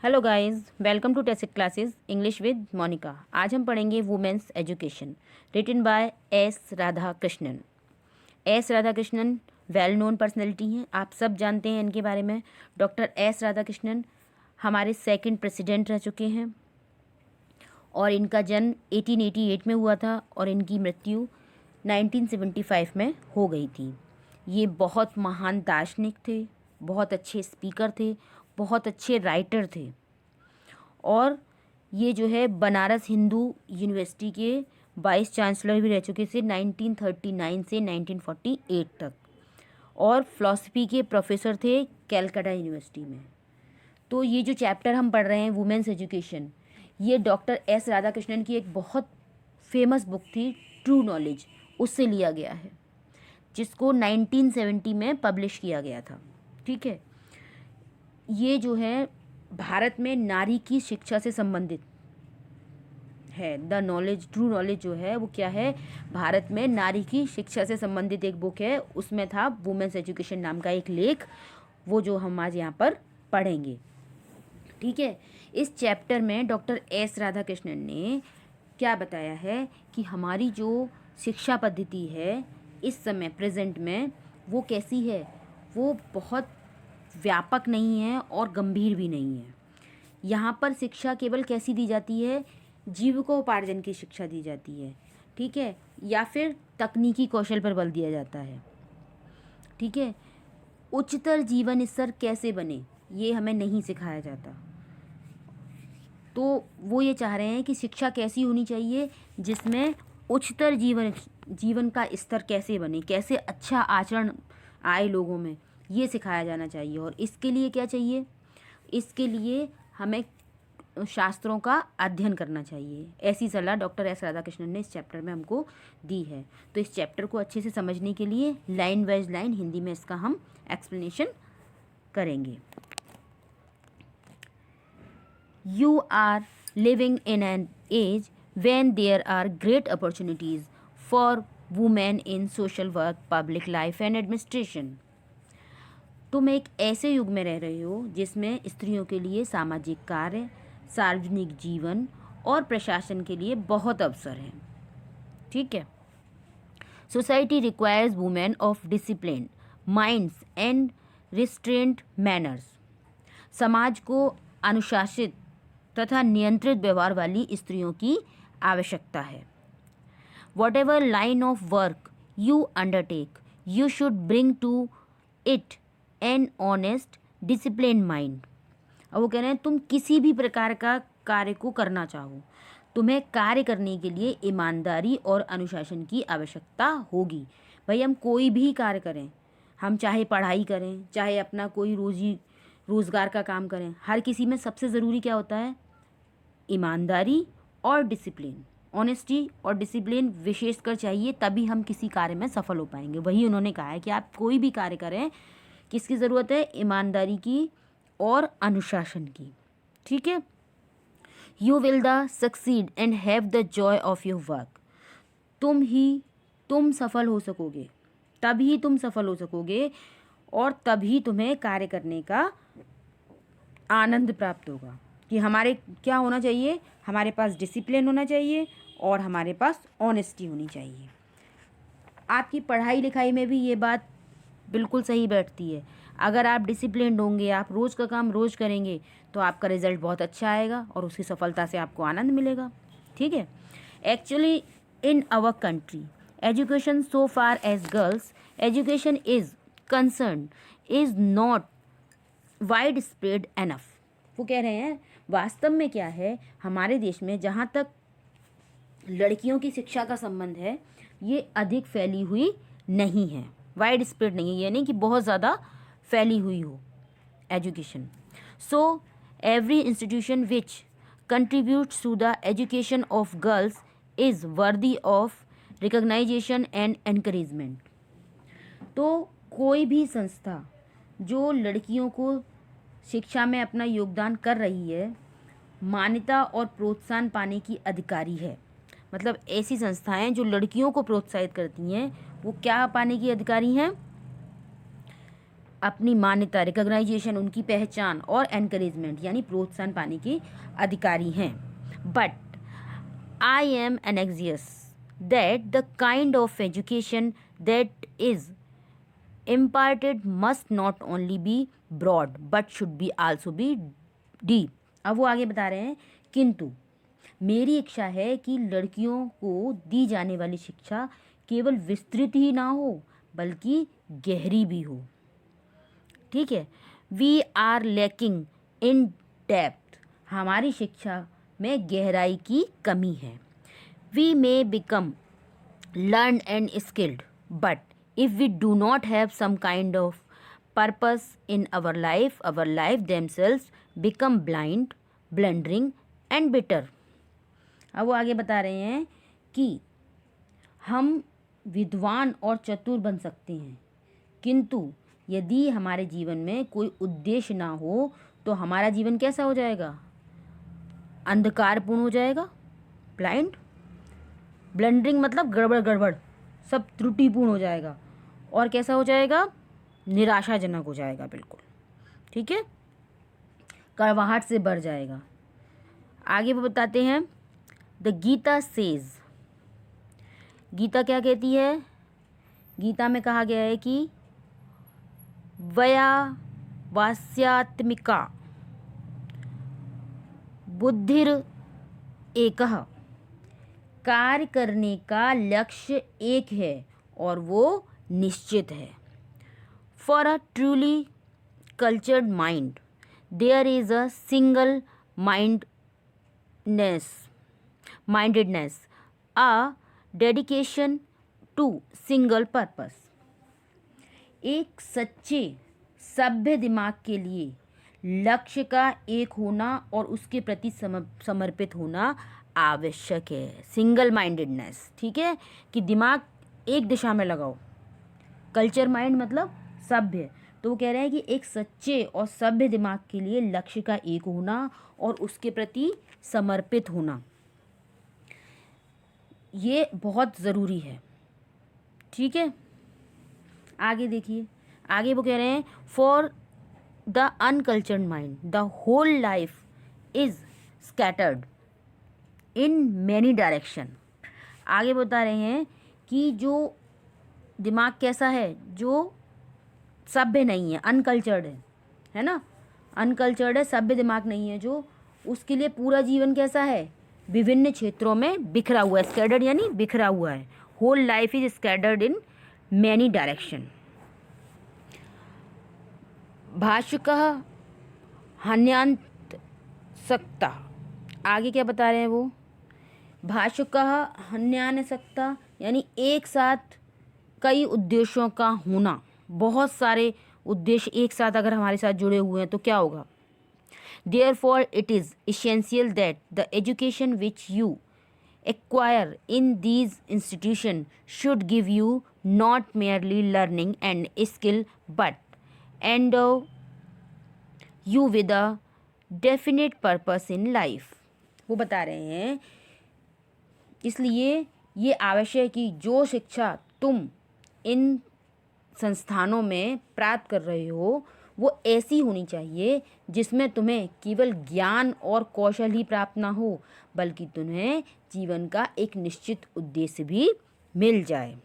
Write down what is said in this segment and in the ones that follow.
Hello guys, welcome to Tesit classes English with Monica. आज हम पढ़ेंगे women's education, written by S Radhakrishnan. S Radhakrishnan well known personality हैं, आप सब जानते हैं इनके बारे में। डॉक्टर एस राधाकृष्णन हमारे सेकंड प्रेसिडेंट रह चुके हैं और इनका जन्म 1888 में हुआ था और इनकी मृत्यु 1975 में हो गई थी। ये बहुत महान दार्शनिक थे, बहुत अच्छे स्पीकर थे, बहुत अच्छे राइटर थे और ये जो है बनारस हिंदू यूनिवर्सिटी के वाइस चांसलर भी रह चुके थे 1939 से 1948 तक और फ़िलासफ़ी के प्रोफेसर थे कैलकाटा यूनिवर्सिटी में। तो ये जो चैप्टर हम पढ़ रहे हैं वुमेन्स एजुकेशन, ये डॉक्टर एस राधाकृष्णन की एक बहुत फेमस बुक थी ट्रू नॉलेज, उससे लिया गया है, जिसको 1970 में पब्लिश किया गया था। ठीक है, ये जो है भारत में नारी की शिक्षा से संबंधित है। द नॉलेज, ट्रू नॉलेज जो है वो क्या है, भारत में नारी की शिक्षा से संबंधित एक बुक है। उसमें था वुमेन्स एजुकेशन नाम का एक लेख, वो जो हम आज यहाँ पर पढ़ेंगे। ठीक है, इस चैप्टर में डॉक्टर एस राधाकृष्णन ने क्या बताया है कि हमारी जो शिक्षा पद्धति है इस समय प्रेजेंट में वो कैसी है, वो बहुत व्यापक नहीं है और गंभीर भी नहीं है। यहाँ पर शिक्षा केवल कैसी दी जाती है, जीविकोपार्जन की शिक्षा दी जाती है। ठीक है, या फिर तकनीकी कौशल पर बल दिया जाता है। ठीक है, उच्चतर जीवन स्तर कैसे बने ये हमें नहीं सिखाया जाता। तो वो ये चाह रहे हैं कि शिक्षा कैसी होनी चाहिए जिसमें उच्चतर जीवन का स्तर कैसे बने, कैसे अच्छा आचरण आए लोगों में, ये सिखाया जाना चाहिए। और इसके लिए क्या चाहिए, इसके लिए हमें शास्त्रों का अध्ययन करना चाहिए। ऐसी सलाह डॉक्टर एस राधाकृष्णन ने इस चैप्टर में हमको दी है। तो इस चैप्टर को अच्छे से समझने के लिए लाइन वाइज लाइन हिंदी में इसका हम एक्सप्लेनेशन करेंगे। You are living in an age when there are great opportunities for women in social work, public life and administration. तुम एक ऐसे युग में रह रहे हो जिसमें स्त्रियों के लिए सामाजिक कार्य, सार्वजनिक जीवन और प्रशासन के लिए बहुत अवसर हैं। ठीक है, society requires women of discipline minds and restraint manners. समाज को अनुशासित तथा नियंत्रित व्यवहार वाली स्त्रियों की आवश्यकता है। Whatever line of work you undertake, you should bring to it an honest discipline mind. अब वो कह रहे हैं तुम किसी भी प्रकार का कार्य को करना चाहो, तुम्हें कार्य करने के लिए ईमानदारी और अनुशासन की आवश्यकता होगी। भाई हम कोई भी कार्य करें, हम चाहे पढ़ाई करें, चाहे अपना कोई रोज़गार का काम करें, हर किसी में सबसे ज़रूरी क्या होता है, ईमानदारी और डिसिप्लिन। ऑनेस्टी और डिसिप्लिन विशेषकर चाहिए, तभी हम किसी कार्य में सफल हो पाएंगे। वही उन्होंने कहा है कि आप कोई भी कार्य करें, किसकी ज़रूरत है, ईमानदारी की और अनुशासन की। ठीक है, you will the succeed and have the Joy of your work. तुम सफल हो सकोगे, तभी तुम सफल हो सकोगे और तभी तुम्हें कार्य करने का आनंद प्राप्त होगा। कि हमारे क्या होना चाहिए, हमारे पास डिसिप्लिन होना चाहिए और हमारे पास ऑनेस्टी होनी चाहिए। आपकी पढ़ाई लिखाई में भी ये बात बिल्कुल सही बैठती है। अगर आप डिसिप्लिन्ड होंगे, आप रोज़ का काम रोज़ करेंगे, तो आपका रिजल्ट बहुत अच्छा आएगा और उसकी सफलता से आपको आनंद मिलेगा। ठीक है, actually in our country education so far as girls education is concern is not widespread enough. वो कह रहे हैं वास्तव में क्या है, हमारे देश में जहाँ तक लड़कियों की शिक्षा का संबंध है ये अधिक फैली हुई नहीं है, वाइड स्प्रेड नहीं है, यानी कि बहुत ज़्यादा फैली हुई हो education. So every institution which contributes to the education of girls is worthy of recognisation and encouragement. तो कोई भी संस्था जो लड़कियों को शिक्षा में अपना योगदान कर रही है, मान्यता और प्रोत्साहन पाने की अधिकारी है। मतलब ऐसी संस्थाएं जो लड़कियों को प्रोत्साहित करती हैं वो क्या पाने की अधिकारी हैं, अपनी मान्यता, रिकॉग्नाइजेशन, उनकी पहचान और एनकरेजमेंट यानी प्रोत्साहन पाने के अधिकारी हैं। But I am anxious that the kind of education that is imparted must not only be broad but should be also be deep। अब वो आगे बता रहे हैं, किंतु मेरी इच्छा है कि लड़कियों को दी जाने वाली शिक्षा केवल विस्तृत ही ना हो बल्कि गहरी भी हो। ठीक है, we are lacking in depth, हमारी शिक्षा में गहराई की कमी है। We may become learn and skilled but if we do not have some kind of purpose in our life themselves become blind, blundering and bitter। अब वो आगे बता रहे हैं कि हम विद्वान और चतुर बन सकते हैं, किंतु यदि हमारे जीवन में कोई उद्देश्य ना हो तो हमारा जीवन कैसा हो जाएगा? अंधकारपूर्ण हो जाएगा। ब्लाइंड, ब्लंडरिंग मतलब गड़बड़ गड़बड़, सब त्रुटिपूर्ण हो जाएगा। और कैसा हो जाएगा? निराशाजनक हो जाएगा, बिल्कुल। ठीक है, कड़वाहट से भर जाएगा। आगे वो बताते हैं, द गीता सेज, गीता क्या कहती है? गीता में कहा गया है कि वया वास्यात्मिका बुद्धिर एकः, कार्य करने का लक्ष्य एक है और वो निश्चित है। For a truly cultured mind there is a single mindedness, a dedication to single purpose. एक सच्चे सभ्य दिमाग के लिए लक्ष्य का एक होना और उसके प्रति समर्पित होना आवश्यक है। सिंगल माइंडेडनेस, ठीक है, कि दिमाग एक दिशा में लगाओ। कल्चर माइंड मतलब सभ्य, तो वो कह रहे हैं कि एक सच्चे और सभ्य दिमाग के लिए लक्ष्य का एक होना और उसके प्रति समर्पित होना, ये बहुत ज़रूरी है। ठीक है, आगे देखिए, आगे वो कह रहे हैं, for the uncultured mind the whole life is scattered in many direction. आगे बता रहे हैं कि जो दिमाग कैसा है? जो सभ्य नहीं है, अनकल्चर्ड है ना, अनकल्चर्ड है, सभ्य दिमाग नहीं है जो, उसके लिए पूरा जीवन कैसा है? विभिन्न क्षेत्रों में बिखरा हुआ है। स्कैटर्ड यानी बिखरा हुआ है। Whole life is scattered in many direction. भाष्यकः हन्यांत सक्ता, आगे क्या बता रहे हैं वो? भाष्यकः हन्यान सक्ता यानी एक साथ कई उद्देश्यों का होना, बहुत सारे उद्देश्य एक साथ अगर हमारे साथ जुड़े हुए हैं तो क्या होगा? Therefore it is essential that the education which you acquire in these institutions should give you not merely learning and skill but endow you with a definite purpose in life। वो बता रहे हैं, इसलिए ये आवश्यक है कि जो शिक्षा तुम इन संस्थानों में प्राप्त कर रहे हो वो ऐसी होनी चाहिए जिसमें तुम्हें केवल ज्ञान और कौशल ही प्राप्त ना हो बल्कि तुम्हें जीवन का एक निश्चित उद्देश्य भी मिल जाए।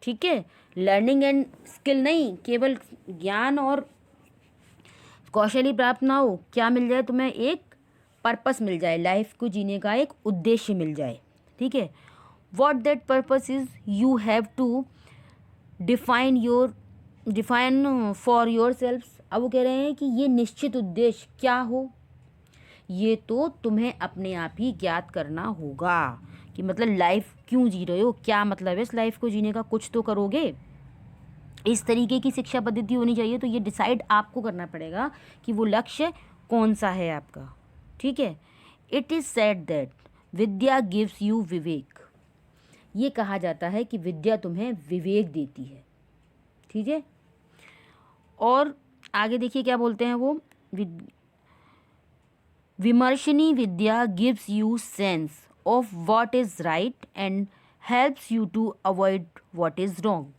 ठीक है, लर्निंग एंड स्किल नहीं, केवल ज्ञान और कौशल ही प्राप्त ना हो, क्या मिल जाए तुम्हें? एक पर्पस मिल जाए, लाइफ को जीने का एक उद्देश्य मिल जाए। ठीक है, what that purpose is you have to define for yourself. अब वो कह रहे हैं कि ये निश्चित उद्देश्य क्या हो, ये तो तुम्हें अपने आप ही ज्ञात करना होगा कि मतलब लाइफ क्यों जी रहे हो, क्या मतलब है इस लाइफ को जीने का, कुछ तो करोगे। इस तरीके की शिक्षा पद्धति होनी चाहिए, तो ये डिसाइड आपको करना पड़ेगा कि वो लक्ष्य कौन सा है आपका। ठीक है, it is said that vidya gives you vivek, ये कहा जाता है कि विद्या तुम्हें विवेक देती है। ठीक है, और आगे देखिए क्या बोलते हैं वो, vimarshani vidya gives you sense of what is right and helps you to avoid what is wrong.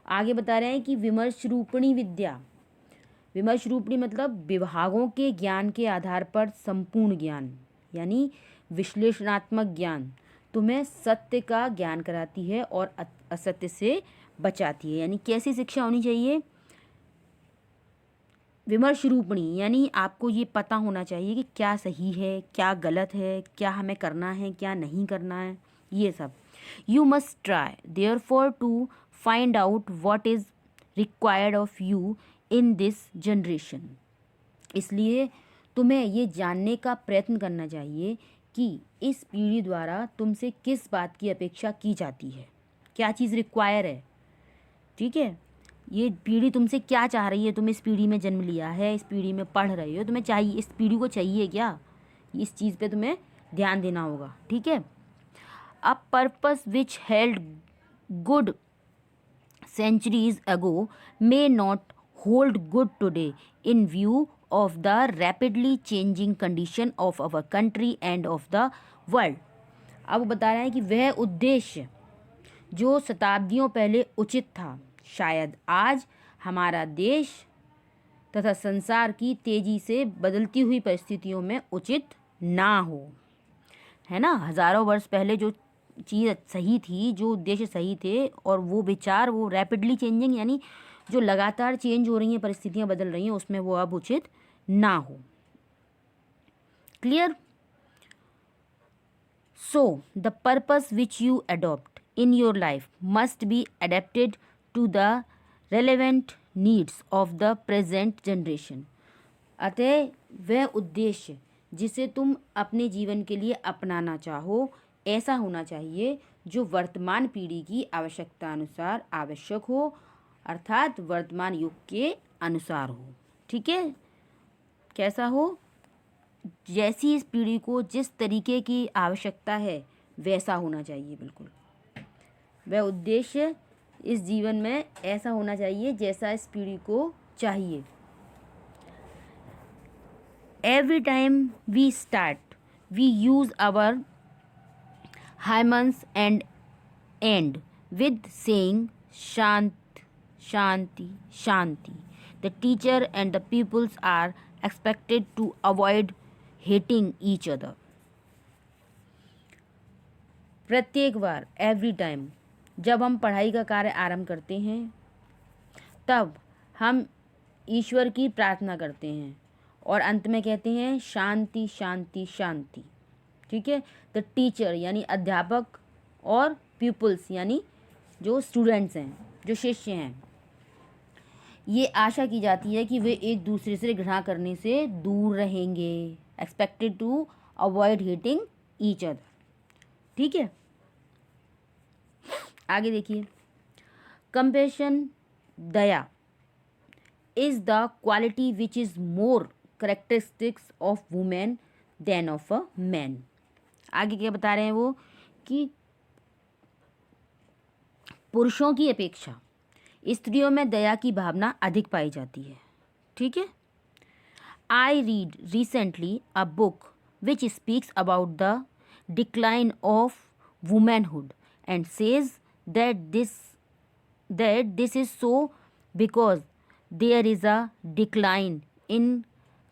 आगे बता रहे हैं कि विमर्श रूपणी विद्या विमर्श रूपणी मतलब विभागों के ज्ञान के आधार पर संपूर्ण ज्ञान, यानी विश्लेषणात्मक ज्ञान तुम्हें सत्य का ज्ञान कराती है और असत्य से बचाती है। यानी कैसी शिक्षा होनी चाहिए? विमर्श रूपणी, यानी आपको ये पता होना चाहिए कि क्या सही है, क्या गलत है, क्या हमें करना है, क्या नहीं करना है, ये सब। You must try therefore to find out what is required of you in this generation. इसलिए तुम्हें ये जानने का प्रयत्न करना चाहिए कि इस पीढ़ी द्वारा तुमसे किस बात की अपेक्षा की जाती है, क्या चीज़ रिक्वायर है। ठीक है, ये पीढ़ी तुमसे क्या चाह रही है। तुम इस पीढ़ी में जन्म लिया है, इस पीढ़ी में पढ़ रहे हो, तुम्हें चाहिए, इस पीढ़ी को चाहिए क्या, इस चीज़ पे तुम्हें ध्यान देना होगा। ठीक है। A purpose which held good centuries ago may not hold good today in view of the rapidly changing condition of our country and of the world। अब बता रहे हैं कि वह उद्देश्य जो शताब्दियों पहले उचित था, शायद आज हमारा देश तथा संसार की तेजी से बदलती हुई परिस्थितियों में उचित ना हो। है ना, हज़ारों वर्ष पहले जो चीज़ सही थी, जो उद्देश्य सही थे, और वो विचार वो रैपिडली चेंजिंग, यानी जो लगातार चेंज हो रही हैं, परिस्थितियाँ बदल रही हैं, उसमें वो अब उचित ना हो। Clear? So the purpose which you adopt in your life must be adapted to the relevant needs of the present generation. अतः वह उद्देश्य जिसे तुम अपने जीवन के लिए अपनाना चाहो ऐसा होना चाहिए जो वर्तमान पीढ़ी की आवश्यकता अनुसार आवश्यक हो, अर्थात वर्तमान युग के अनुसार हो। ठीक है, कैसा हो? जैसी इस पीढ़ी को जिस तरीके की आवश्यकता है वैसा होना चाहिए। बिल्कुल वह उद्देश्य इस जीवन में ऐसा होना चाहिए जैसा इस पीढ़ी को चाहिए। Every time we start we use our hymns and end with saying shant shanti shanti। The teacher and the pupils are expected to avoid hating each other। प्रत्येक बार, एवरी टाइम, जब हम पढ़ाई का कार्य आरंभ करते हैं तब हम ईश्वर की प्रार्थना करते हैं और अंत में कहते हैं शांति शांति शांति। ठीक है। द टीचर यानी अध्यापक और पीपल्स यानी जो स्टूडेंट्स हैं, जो शिष्य हैं, ये आशा की जाती है कि वे एक दूसरे से घृणा करने से दूर रहेंगे। Expected to avoid hating each other. ठीक है, आगे देखिए। कंपैशन, दया, is the quality which is more characteristics of women than of a man. आगे क्या बता रहे हैं वो कि पुरुषों की अपेक्षा स्त्रियों में दया की भावना अधिक पाई जाती है। ठीक है। I read recently a book which speaks about the decline of womanhood and says that this is so because there is a decline in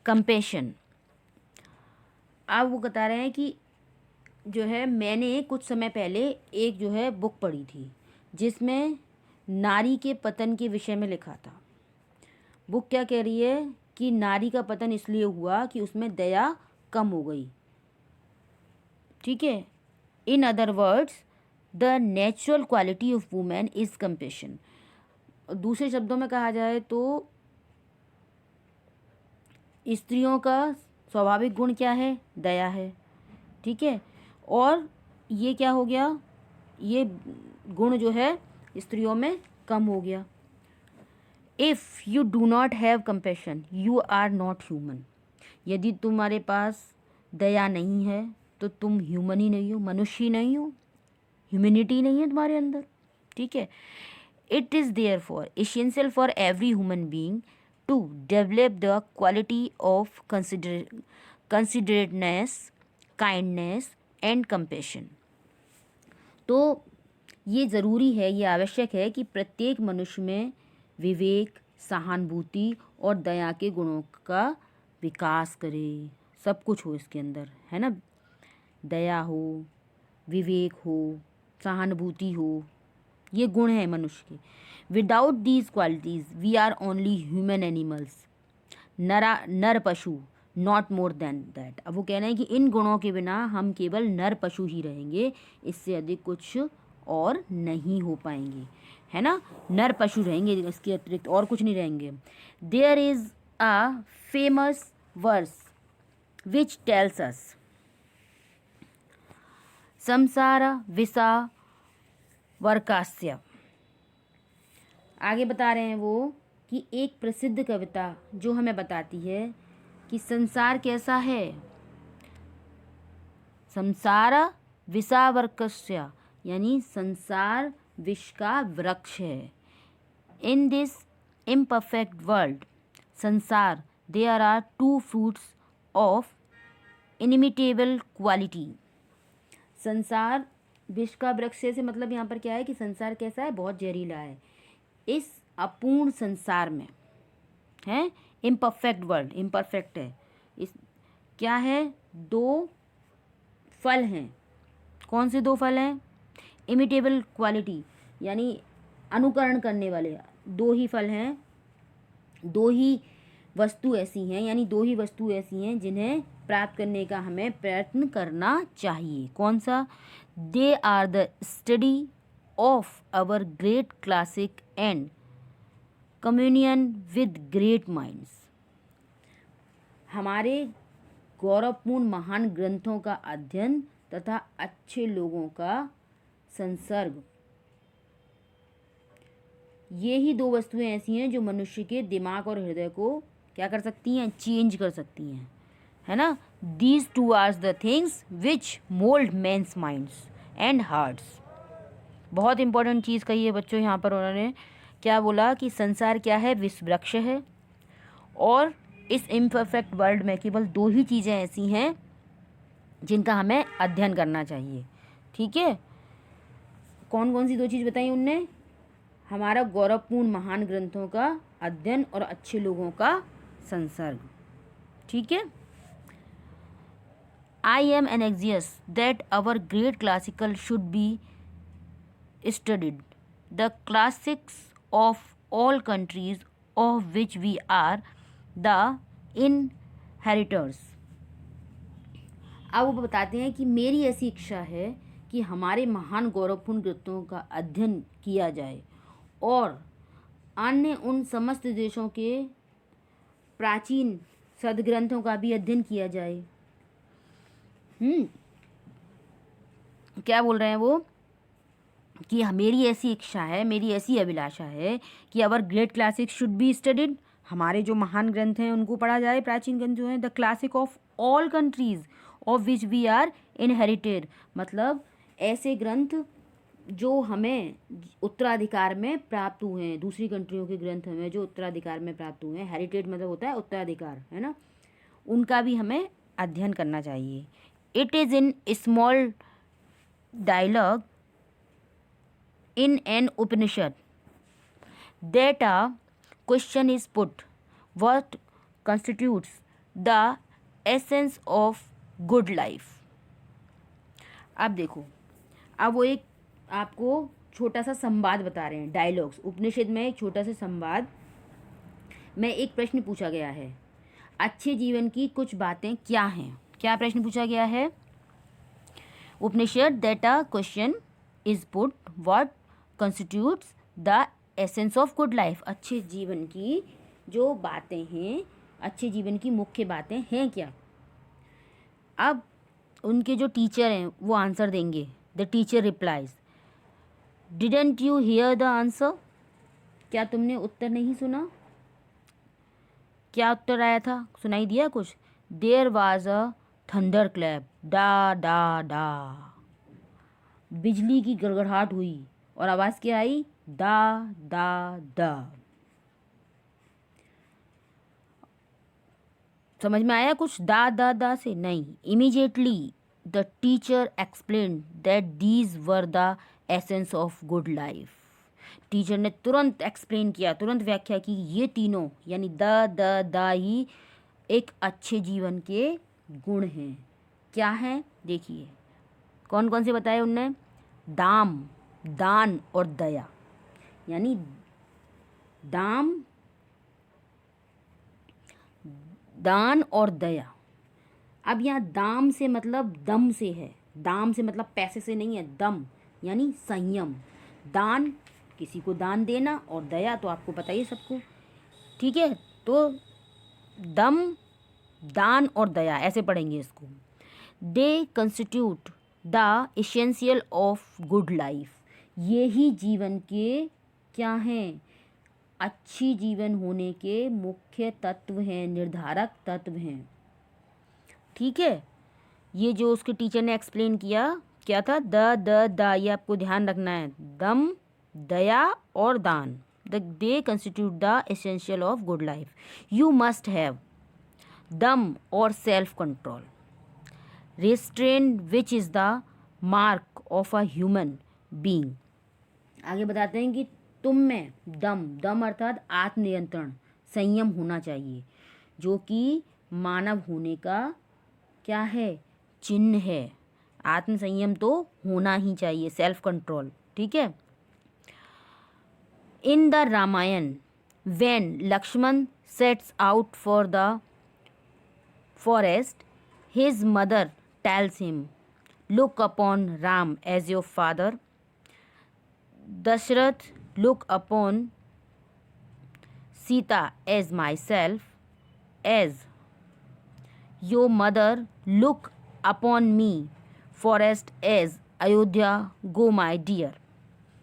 compassion. अब वो बता रहे हैं कि जो है मैंने कुछ समय पहले एक जो है बुक पढ़ी थी जिसमें नारी के पतन के विषय में लिखा था। बुक क्या कह रही है कि नारी का पतन इसलिए हुआ कि उसमें दया कम हो गई। ठीक है। In other words the natural quality of women is compassion. दूसरे शब्दों में कहा जाए तो स्त्रियों का स्वाभाविक गुण क्या है? दया है। ठीक है। और ये क्या हो गया? ये गुण जो है स्त्रियों में कम हो गया। If you do not have compassion you are not human. यदि तुम्हारे पास दया नहीं है तो तुम ह्यूमन ही नहीं हो, मनुष्य ही नहीं हो, ह्यूमैनिटी नहीं है तुम्हारे अंदर। ठीक है। It is there for essential for every human being to develop the quality of considerateness, kindness and compassion. तो ये ज़रूरी है, ये आवश्यक है कि प्रत्येक मनुष्य में विवेक, सहानुभूति और दया के गुणों का विकास करे। सब कुछ हो इसके अंदर, है ना। दया हो, विवेक हो, सहानुभूति हो, ये गुण है मनुष्य के। Without these qualities we are only human animals, नर पशु, नॉट मोर देन दैट। अब वो कह रहे हैं कि इन गुणों के बिना हम केवल नर पशु ही रहेंगे, इससे अधिक कुछ और नहीं हो पाएंगे, है ना। नर पशु रहेंगे, इसके अतिरिक्त और कुछ नहीं रहेंगे। There is a famous verse which tells us संसार विसा वर्कास्य। आगे बता रहे हैं वो कि एक प्रसिद्ध कविता जो हमें बताती है कि संसार कैसा है। संसार विषावर्कस्य, यानी संसार विष का वृक्ष है। इन दिस इम्परफेक्ट वर्ल्ड संसार there are two fruits of inimitable quality. संसार विष का वृक्ष से मतलब यहाँ पर क्या है कि संसार कैसा है, बहुत जहरीला है। इस अपूर्ण संसार में है इम्परफेक्ट वर्ल्ड, इम्परफेक्ट है। इस क्या है, दो फल हैं। कौन से दो फल हैं? इमिटेबल क्वालिटी, यानी अनुकरण करने वाले दो ही फल हैं, दो ही वस्तु ऐसी हैं, यानी दो ही वस्तु ऐसी हैं जिन्हें प्राप्त करने का हमें प्रयत्न करना चाहिए। कौन सा? They are the study of our great classic and communion with great minds. हमारे गौरवपूर्ण महान ग्रंथों का अध्ययन तथा अच्छे लोगों का संसर्ग, ये ही दो वस्तुएं ऐसी हैं जो मनुष्य के दिमाग और हृदय को क्या कर सकती हैं, चेंज कर सकती हैं, है ना। These two are the things which mould men's minds and hearts. बहुत इंपॉर्टेंट चीज़ कही है बच्चों यहाँ पर। उन्होंने क्या बोला कि संसार क्या है, विश्व वृक्ष है, और इस इम्परफेक्ट वर्ल्ड में केवल दो ही चीज़ें ऐसी हैं जिनका हमें अध्ययन करना चाहिए। ठीक है, कौन कौन सी दो चीज़ बताई उनने? हमारा गौरवपूर्ण महान ग्रंथों का अध्ययन और अच्छे लोगों का संसर्ग। ठीक है। I am anxious that our great classical should be studied, the classics of all countries of which we are the inheritors. अब वो बताते हैं कि मेरी ऐसी इच्छा है कि हमारे महान गौरवपूर्ण ग्रंथों का अध्ययन किया जाए और अन्य उन समस्त देशों के प्राचीन सदग्रंथों का भी अध्ययन किया जाए। क्या बोल रहे हैं वो कि मेरी ऐसी इच्छा है, मेरी ऐसी अभिलाषा है कि our great classic should be studied, हमारे जो महान ग्रंथ हैं उनको पढ़ा जाए, प्राचीन ग्रंथ जो हैं, the classic of all countries of which we are inherited, मतलब ऐसे ग्रंथ जो हमें उत्तराधिकार में प्राप्त हुए हैं, दूसरी कंट्रियों के ग्रंथ हमें जो उत्तराधिकार में प्राप्त हुए हैं, हेरिटेज मतलब होता है उत्तराधिकार, है ना, उनका भी हमें अध्ययन करना चाहिए। It is in small dialogue in an Upanishad that a question is put, what constitutes the essence of good life। अब देखो, अब वो एक आपको छोटा सा संवाद बता रहे हैं, डायलॉग्स। उपनिषद में एक छोटा सा संवाद में एक प्रश्न पूछा गया है, अच्छे जीवन की कुछ बातें क्या हैं। क्या प्रश्न पूछा गया है? Upanishad that a question is put, what constitutes the essence of good life। अच्छे जीवन की जो बातें हैं, अच्छे जीवन की मुख्य बातें हैं क्या। अब उनके जो टीचर हैं वो आंसर देंगे। The teacher replies, didn't you here the answer, क्या तुमने उत्तर नहीं सुना? क्या उत्तर आया था, सुनाई दिया कुछ? There was a thunder clap, डा डा डा, बिजली की गड़गड़ाहट हुई और आवाज़ क्या आई? दा दा दा। समझ में आया कुछ दा दा दा से? नहीं। Immediately the teacher explain that these were the essence of good life. Teacher ने तुरंत एक्सप्लेन किया, तुरंत व्याख्या की, ये तीनों यानी द ही एक अच्छे जीवन के गुण हैं। क्या है देखिए, कौन कौन से बताए उनने? दाम, दान और दया। यानी दाम, दान और दया। अब यहाँ दाम से मतलब दम से है, दाम से मतलब पैसे से नहीं है, दम यानी संयम। दान किसी को दान देना और दया तो आपको पता ही है सबको, ठीक है। तो दम, दान और दया ऐसे पढ़ेंगे इसको। दे constitute the essential of good life. ये ही जीवन के क्या हैं? अच्छी जीवन होने के मुख्य तत्व हैं, निर्धारक तत्व हैं, ठीक है। ये जो उसके टीचर ने एक्सप्लेन किया, क्या था? द ये आपको ध्यान रखना है, दम, दया और दान। दे constitute the essential of good life. You must have दम और self control, restrain which is the mark of a human being. आगे बताते हैं कि तुम में दम, दम अर्थात आत्मनियंत्रण, संयम होना चाहिए, जो कि मानव होने का क्या है? चिन्ह है। आत्म संयम तो होना ही चाहिए, सेल्फ कंट्रोल, ठीक है। In the Ramayana when Lakshman sets out for the forest, his mother tells him, look upon Ram as your father. Dasharath, look upon Sita as myself, as your mother look upon me, forest as Ayodhya, go my dear.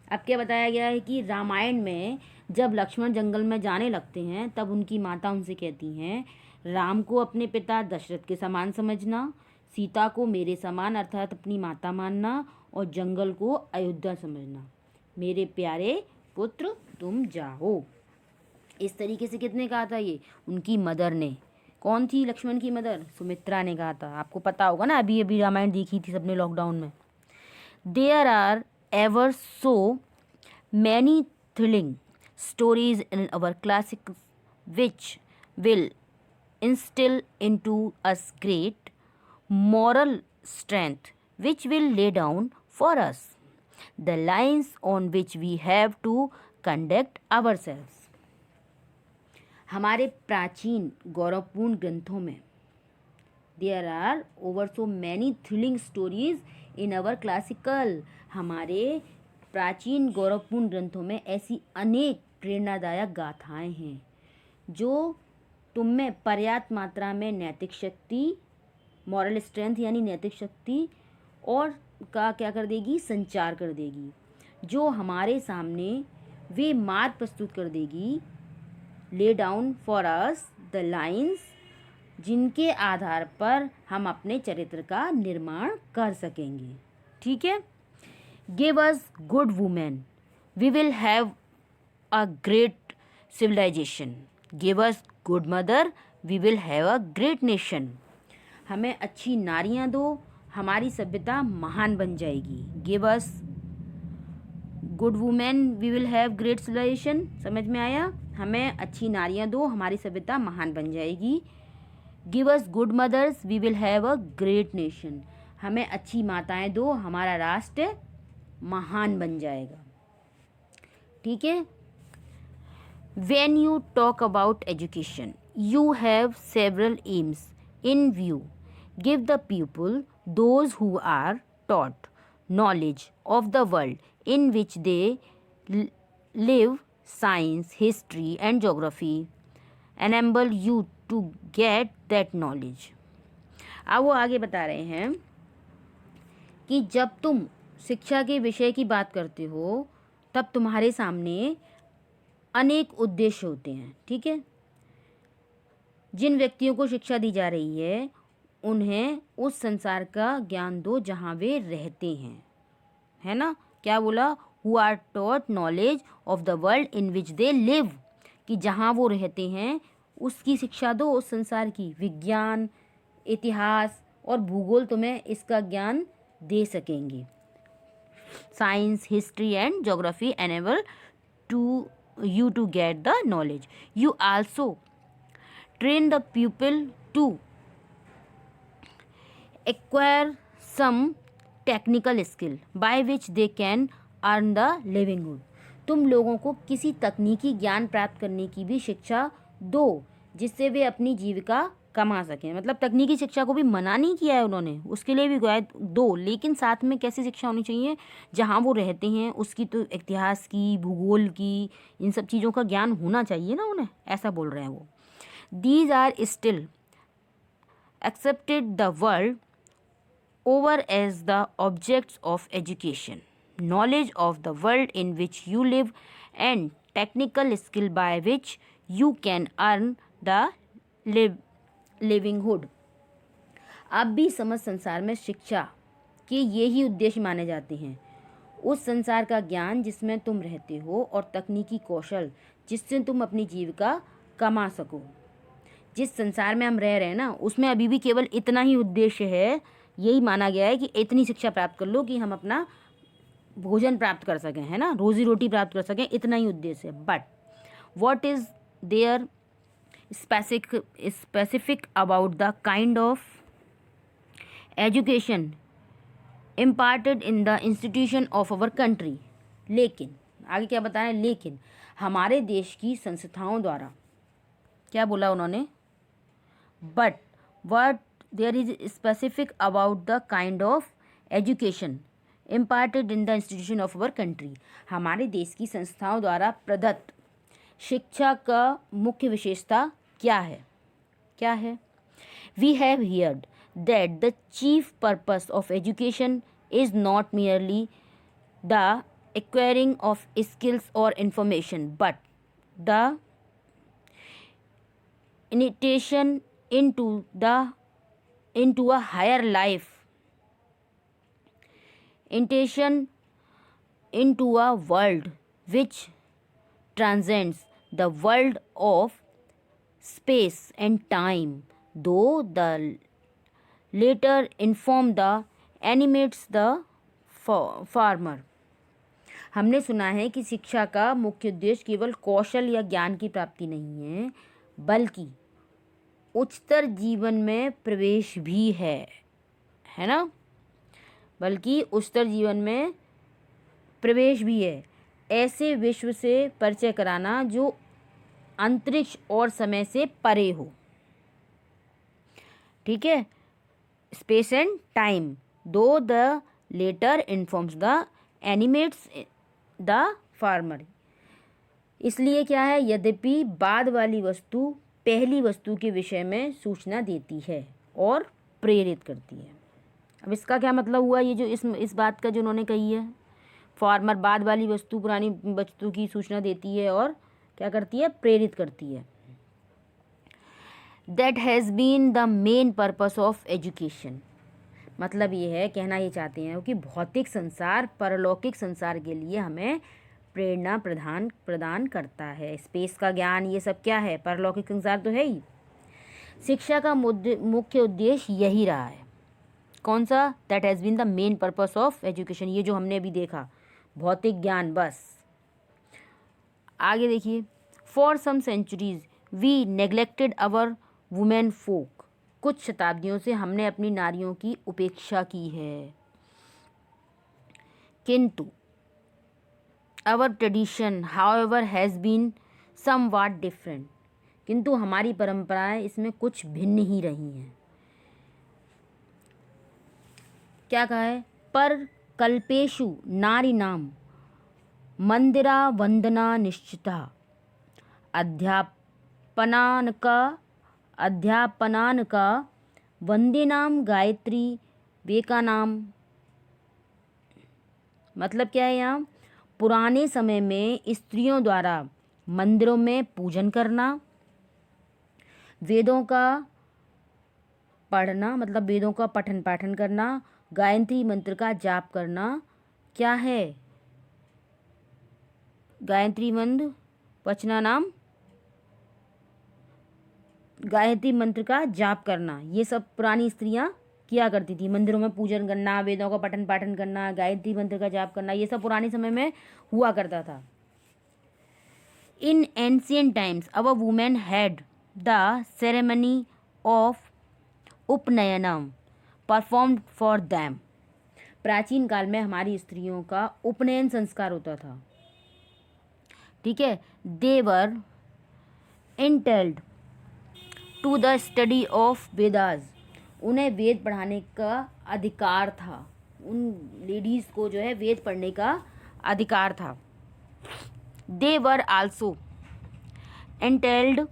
अब क्या बताया गया है कि रामायण में जब लक्ष्मण जंगल में जाने लगते हैं तब उनकी माता उनसे कहती हैं, राम को अपने पिता दशरथ के समान समझना, सीता को मेरे समान अर्थात अपनी माता मानना, और जंगल को अयोध्या समझना। मेरे प्यारे पुत्र तुम जाओ। इस तरीके से किसने कहा था? ये उनकी मदर ने। कौन थी लक्ष्मण की मदर? सुमित्रा ने कहा था। आपको पता होगा ना, अभी अभी रामायण देखी थी सबने लॉकडाउन में। There are ever so many thrilling stories in our classic which will instil into us great moral strength which will lay down for us the lines on which we have to conduct ourselves। हमारे प्राचीन गौरवपूर्ण ग्रंथों में there are over so many thrilling stories in our classical, हमारे प्राचीन गौरवपूर्ण ग्रंथों में ऐसी अनेक प्रेरणादायक गाथाएं हैं जो तुम में पर्याप्त मात्रा में नैतिक शक्ति, मॉरल स्ट्रेंथ यानी नैतिक शक्ति और का क्या कर देगी? संचार कर देगी, जो हमारे सामने वे मार्ग प्रस्तुत कर देगी, lay down for us the lines, जिनके आधार पर हम अपने चरित्र का निर्माण कर सकेंगे, ठीक है। Give us good women we will have a great civilisation, give us good mother we will have a great nation. हमें अच्छी नारियां दो, हमारी सभ्यता महान बन जाएगी। Give us good women we will have great civilisation, समझ में आया? हमें अच्छी नारियां दो, हमारी सभ्यता महान बन जाएगी। Give us good mothers we will have a great nation, हमें अच्छी माताएं दो, हमारा राष्ट्र महान बन जाएगा, ठीक है। When you talk about education, you have several aims in view. Give the pupil, those who are taught, knowledge of the world in which they live, science, history and geography. Enable you to get that knowledge. अब वो आगे बता रहे हैं कि जब तुम शिक्षा के विषय की बात करते हो तब तुम्हारे सामने अनेक उद्देश्य होते हैं, ठीक है। जिन व्यक्तियों को शिक्षा दी जा रही है उन्हें उस संसार का ज्ञान दो जहाँ वे रहते हैं, है ना। क्या बोला? Who are taught knowledge of the world in which they live, कि जहाँ वो रहते हैं उसकी शिक्षा दो, उस संसार की। विज्ञान, इतिहास और भूगोल तुम्हें इसका ज्ञान दे सकेंगे। Science, history and geography enable to get the knowledge. You also train the pupil to acquire some technical skill by which they can earn the livelihood. तुम लोगों को किसी तकनीकी ज्ञान प्राप्त करने की भी शिक्षा दो जिससे वे अपनी जीविका कमा सकें। मतलब तकनीकी शिक्षा को भी मना नहीं किया है उन्होंने, उसके लिए भी गाइड दो, लेकिन साथ में कैसी शिक्षा होनी चाहिए, जहाँ वो रहते हैं उसकी, तो इतिहास की, भूगोल की, इन सब चीज़ों का ज्ञान होना चाहिए ना उन्हें, ऐसा बोल रहे हैं वो। These are still accepted the world over as the objects of education, knowledge of the world in which you live and technical skill by which you can earn the livelihood. अब भी समझ संसार में शिक्षा के यही उद्देश्य माने जाते हैं। उस संसार का ज्ञान जिसमें तुम रहते हो और तकनीकी कौशल जिससे तुम अपनी जीविका कमा सको। जिस संसार में हम रह रहे हैं ना, उसमें अभी भी केवल इतना ही उद्देश्य है, यही माना गया है कि इतनी शिक्षा प्राप्त कर लो कि हम अपना भोजन प्राप्त कर सकें, है ना, रोजी रोटी प्राप्त कर सकें, इतना ही उद्देश्य है। But what is there specific about the kind of education imparted in the institution of our country. लेकिन आगे क्या बता रहे हैं, लेकिन हमारे देश की संस्थाओं द्वारा, क्या बोला उन्होंने, but what there is specific about the kind of education imparted in the institution of our country. हमारे देश की संस्थाओं द्वारा प्रदत्त शिक्षा का मुख्य विशेषता क्या है, क्या है? We have heard that the chief purpose of education is not merely the acquiring of skills or information but the initiation into a higher life, initiation into a world which transcends the world of space and time, though the later inform the animates the farmer. हमने सुना है कि शिक्षा का मुख्य उद्देश्य केवल कौशल या ज्ञान की प्राप्ति नहीं है, बल्कि उच्चतर जीवन में प्रवेश भी है ना, बल्कि उच्चतर जीवन में प्रवेश भी है। ऐसे विश्व से परिचय कराना जो अंतरिक्ष और समय से परे हो, ठीक है, space and time, though the latter informs the animates the former. इसलिए क्या है, यद्यपि बाद वाली वस्तु पहली वस्तु के विषय में सूचना देती है और प्रेरित करती है। अब इसका क्या मतलब हुआ, ये जो इस बात का जो उन्होंने कही है, फार्मर बाद वाली वस्तु पुरानी वस्तु की सूचना देती है और क्या करती है, प्रेरित करती है। That has been the main purpose of education. मतलब ये है, कहना ये चाहते हैं कि भौतिक संसार परलौकिक संसार के लिए हमें प्रेरणा प्रदान करता है। स्पेस का ज्ञान, ये सब क्या है, परलौकिक संसार तो है ही। शिक्षा का मुख्य उद्देश्य यही रहा है। कौन सा? That has been the main purpose of education. ये जो हमने अभी देखा, भौतिक ज्ञान, बस। आगे देखिए, for some centuries we neglected our women folk. कुछ शताब्दियों से हमने अपनी नारियों की उपेक्षा की है। किंतु our tradition however has been somewhat different। किंतु हमारी परंपराएं इसमें कुछ भिन्न ही रही हैं। क्या कहा है, पर कल्पेशु नारी नाम मंदिरा वंदना निश्चिता अध्यापनानका वंदे नाम गायत्री वेका नाम। मतलब क्या है, यहाँ पुराने समय में स्त्रियों द्वारा मंदिरों में पूजन करना, वेदों का पढ़ना, मतलब वेदों का पठन पाठन करना, गायत्री मंत्र का जाप करना। क्या है, गायत्री मंत्र वचना नाम, गायत्री मंत्र का जाप करना, ये सब पुरानी स्त्रियां किया करती थी। मंदिरों में पूजन करना, वेदों का पठन पाठन करना, गायत्री मंत्र का जाप करना, ये सब पुराने समय में हुआ करता था। In ancient times our women had the ceremony of upanayanam performed for them. प्राचीन काल में हमारी स्त्रियों का उपनयन संस्कार होता था, ठीक है। They were entitled to the study of Vedas, उन्हें वेद पढ़ाने का अधिकार था, उन लेडीज़ को जो है वेद पढ़ने का अधिकार था। They were also entitled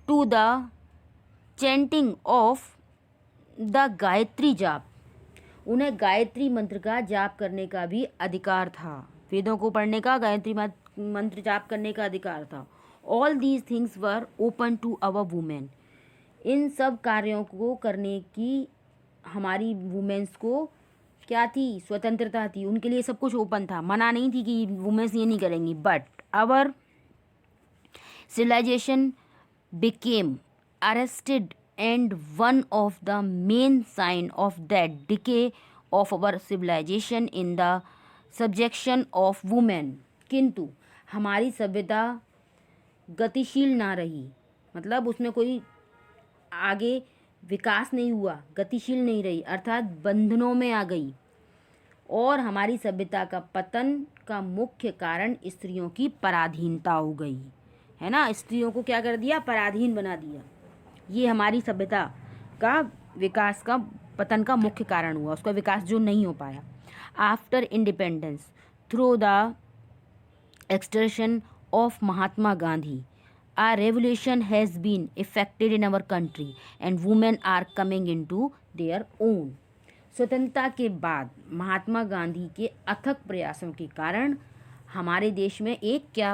to the chanting of the Gayatri jap, उन्हें गायत्री मंत्र का जाप करने का भी अधिकार था, वेदों को पढ़ने का, गायत्री मंत्र जाप करने का अधिकार था। All these things were open to our women, इन सब कार्यों को करने की हमारी वुमेन्स को क्या थी, स्वतंत्रता थी, उनके लिए सब कुछ ओपन था, मना नहीं थी कि वुमेन्स ये नहीं करेंगी। But our civilisation became arrested and one of the main sign of that decay of our civilisation in the subjection of women, किंतु हमारी सभ्यता गतिशील ना रही, मतलब उसमें कोई आगे विकास नहीं हुआ, गतिशील नहीं रही, अर्थात बंधनों में आ गई। और हमारी सभ्यता का पतन का मुख्य कारण स्त्रियों की पराधीनता हो गई, है ना। स्त्रियों को क्या कर दिया, पराधीन बना दिया। ये हमारी सभ्यता का विकास का पतन का मुख्य कारण हुआ, उसका विकास जो नहीं हो पाया। After independence through the extension of Mahatma Gandhi, a revolution has been effected in our country and women are coming into their own। स्वतंत्रता के बाद महात्मा गांधी के अथक प्रयासों के कारण हमारे देश में एक क्या